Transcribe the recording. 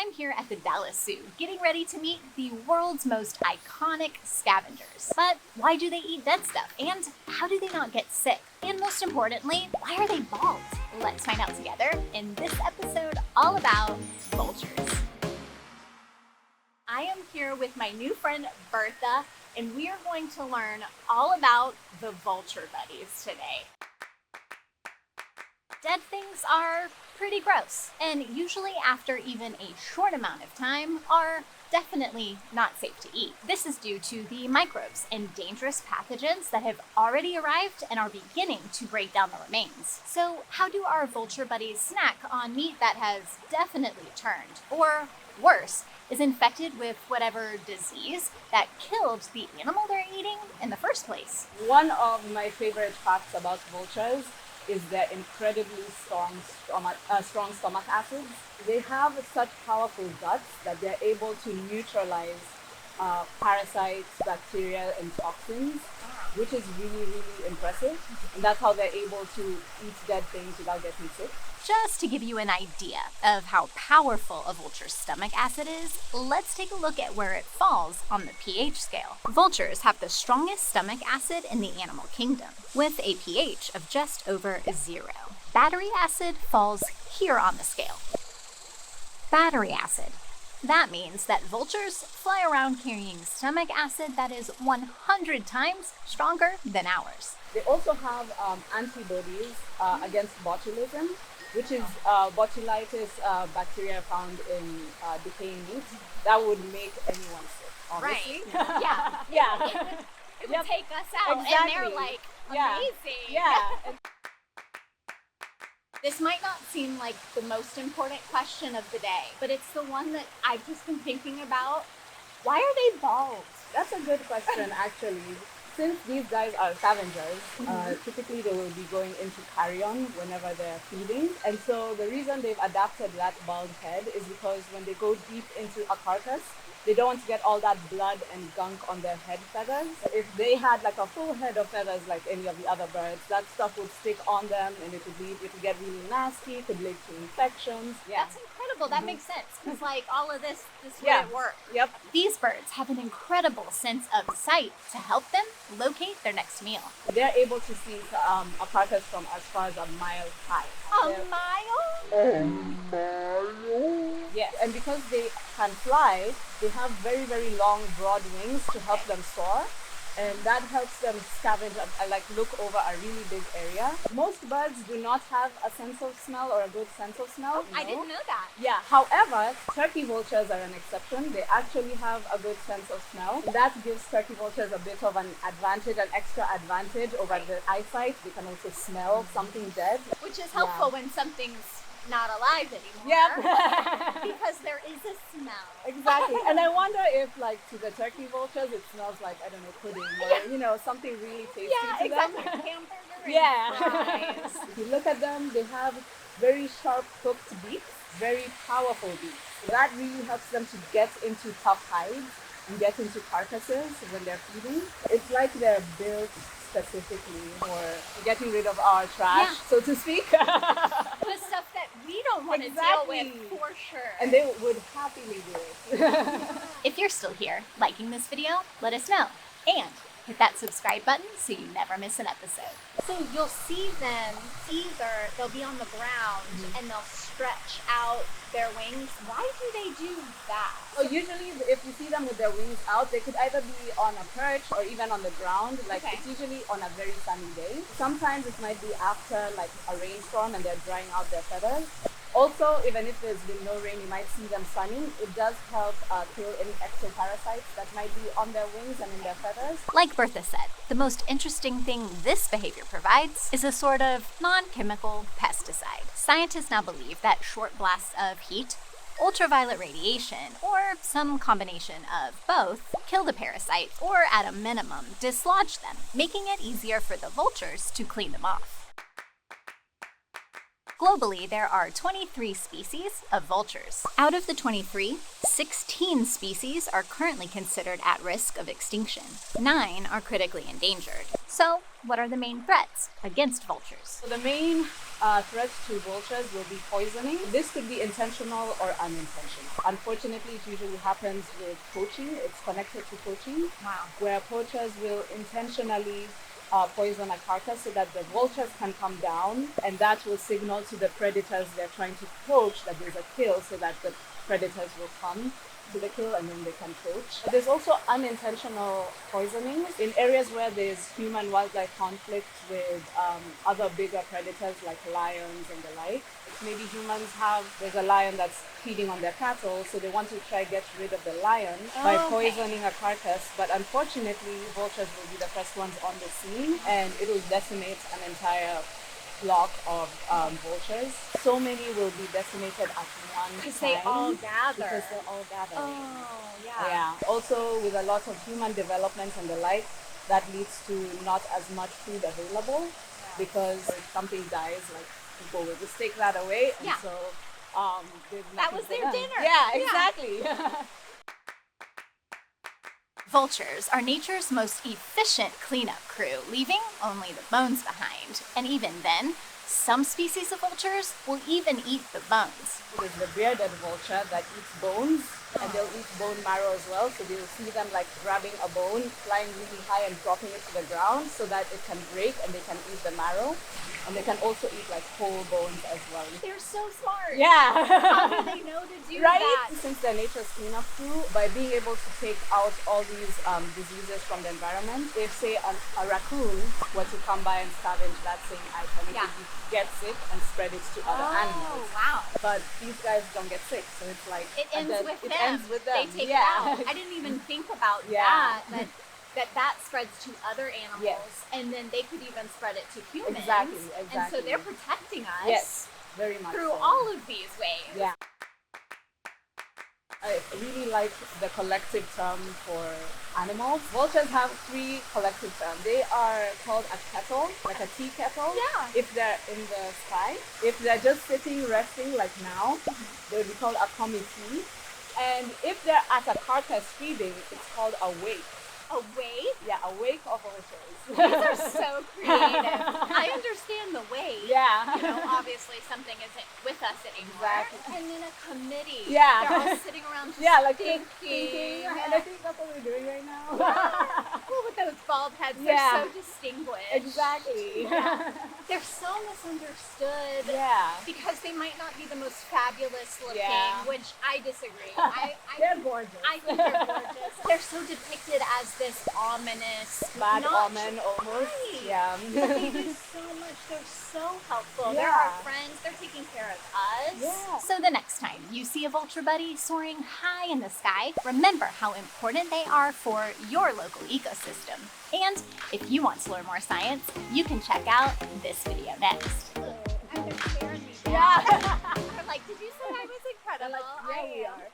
I'm here at the Dallas Zoo, getting ready to meet the world's most iconic scavengers. But why do they eat dead stuff? And how do they not get sick? And most importantly, why are they bald? Let's find out together in this episode all about vultures. I am here with my new friend Bertha, and we are going to learn all about the vulture buddies today. Dead things are pretty gross, and usually after even a short amount of time are definitely not safe to eat. This is due to the microbes and dangerous pathogens that have already arrived and are beginning to break down the remains. So how do our vulture buddies snack on meat that has definitely turned, or worse, is infected with whatever disease that killed the animal they're eating in the first place? One of my favorite facts about vultures is their incredibly strong stomach acids. They have such powerful guts that they're able to neutralize parasites, bacteria, and toxins, which is really, really impressive. And that's how they're able to eat dead things without getting sick. Just to give you an idea of how powerful a vulture's stomach acid is, let's take a look at where it falls on the pH scale. Vultures have the strongest stomach acid in the animal kingdom, with a pH of just over 0. Battery acid falls here on the scale. Battery acid. That means that vultures fly around carrying stomach acid that is 100 times stronger than ours. They also have antibodies against botulism, which is botulitis bacteria found in decaying meat. That would make anyone sick, honestly. Right. Yeah. Yeah. It would take us out. Exactly. And they're like, amazing. Yeah. This might not seem like the most important question of the day, but it's the one that I've just been thinking about. Why are they bald? That's a good question, actually. Since these guys are scavengers, typically they will be going into carrion whenever they're feeding. And so the reason they've adapted that bald head is because when they go deep into a carcass, they don't want to get all that blood and gunk on their head feathers. If they had like a full head of feathers like any of the other birds, that stuff would stick on them and it would get really nasty, could lead to infections. Yeah. That's incredible. That makes sense. Because like all of this wouldn't work. Yep. These birds have an incredible sense of sight to help them locate their next meal. They're able to see a carcass from as far as a mile high. A mile? Yes, and because they can fly, they have very, very long, broad wings to help them soar. And that helps them scavenge and look over a really big area. Most birds do not have a sense of smell or a good sense of smell. I didn't know that. Yeah, however, turkey vultures are an exception. They actually have a good sense of smell. That gives turkey vultures a bit of an advantage, an extra advantage over the eyesight. They can also smell something dead. Which is helpful when something's not alive anymore. Yep. Because there is a smell. Exactly. And I wonder if to the turkey vultures it smells like, I don't know, pudding or something really tasty to exactly. them. Hamburger Yeah. and fries. If you look at them, they have very sharp hooked beaks, very powerful beaks. So that really helps them to get into tough hides and get into carcasses when they're feeding. It's like they're built specifically for getting rid of our trash, so to speak. The stuff that we don't want to deal with, for sure. And they would happily do it. If you're still here, liking this video, let us know. And hit that subscribe button so you never miss an episode. So you'll see them either, they'll be on the ground and they'll stretch out their wings. Why do they do that? Oh, usually if you see them with their wings out, they could either be on a perch or even on the ground. It's usually on a very sunny day. Sometimes it might be after a rainstorm and they're drying out their feathers. Also, even if there's been no rain, you might see them sunning. It does help kill any ectoparasites that might be on their wings and in their feathers. Like Bertha said, the most interesting thing this behavior provides is a sort of non-chemical pesticide. Scientists now believe that short blasts of heat, ultraviolet radiation, or some combination of both, kill the parasite or, at a minimum, dislodge them, making it easier for the vultures to clean them off. Globally, there are 23 species of vultures. Out of the 23, 16 species are currently considered at risk of extinction. 9 are critically endangered. So, what are the main threats against vultures? So the main threats to vultures will be poisoning. This could be intentional or unintentional. Unfortunately, it usually happens with poaching. It's connected to poaching. Wow. Where poachers will intentionally poison a carcass so that the vultures can come down, and that will signal to the predators they're trying to poach that there's a kill, so that the predators will come to the kill and then they can poach. There's also unintentional poisoning in areas where there's human-wildlife conflict with other bigger predators like lions and the like. Maybe there's a lion that's feeding on their cattle, so they want to try get rid of the lion by poisoning a carcass, but unfortunately vultures will be the first ones on the scene and it will decimate an entire flock of vultures. So many will be decimated at one time. Because they all gather. Because they're all gathering. Oh, yeah. Yeah. Also, with a lot of human development and the like, that leads to not as much food available, because if something dies, like, people will just take that away, and so there's that nothing was for their them. dinner. Yeah, exactly. Vultures are nature's most efficient cleanup crew, leaving only the bones behind. And even then, some species of vultures will even eat the bones. There's the bearded vulture that eats bones, and they'll eat bone marrow as well. So you'll see them like grabbing a bone, flying really high and dropping it to the ground so that it can break and they can eat the marrow. And they can also eat like whole bones as well. They're so smart. Yeah. How do they know to do that? Since they're nature's cleanup crew, by being able to take out all these diseases from the environment, if say a raccoon were to come by and scavenge that same item, it could get sick and spread it to other animals. Wow. But these guys don't get sick, so it's like It ends with them. It ends with them. They take it out. I didn't even think about that that spreads to other animals, and then they could even spread it to humans. Exactly. And so they're protecting us. Yes, very much through so. all of these ways. Yeah. I really like the collective term for animals. Vultures have 3 collective terms. They are called a kettle, like a tea kettle. Yeah. If they're in the sky. If they're just sitting, resting, like now, they would be called a committee. And if they're at a carcass feeding, it's called a wake. A wake? Yeah, a wake of vultures. These are so creative. I understand the wake. Yeah. You know, obviously something isn't with us anymore. Exactly. And then a committee. Yeah. They're all sitting around just like thinking. And I think that's what we're doing right now. Well, with those bald heads, they're so distinguished. Exactly. They're so misunderstood. Yeah. Because they might not be the most fabulous looking, which I disagree. They're gorgeous. I think they're gorgeous. They're so depicted as this ominous, bad omen almost. Right. Yeah. But they do so much. They're so helpful. Yeah. They're our friends. They're taking care of us. Yeah. So the next time you see a vulture buddy soaring high in the sky, remember how important they are for your local ecosystem. And if you want to learn more science, you can check out this video next. And they're staring me down. Yeah. They're like, did you say I was incredible? Like, yeah, we are.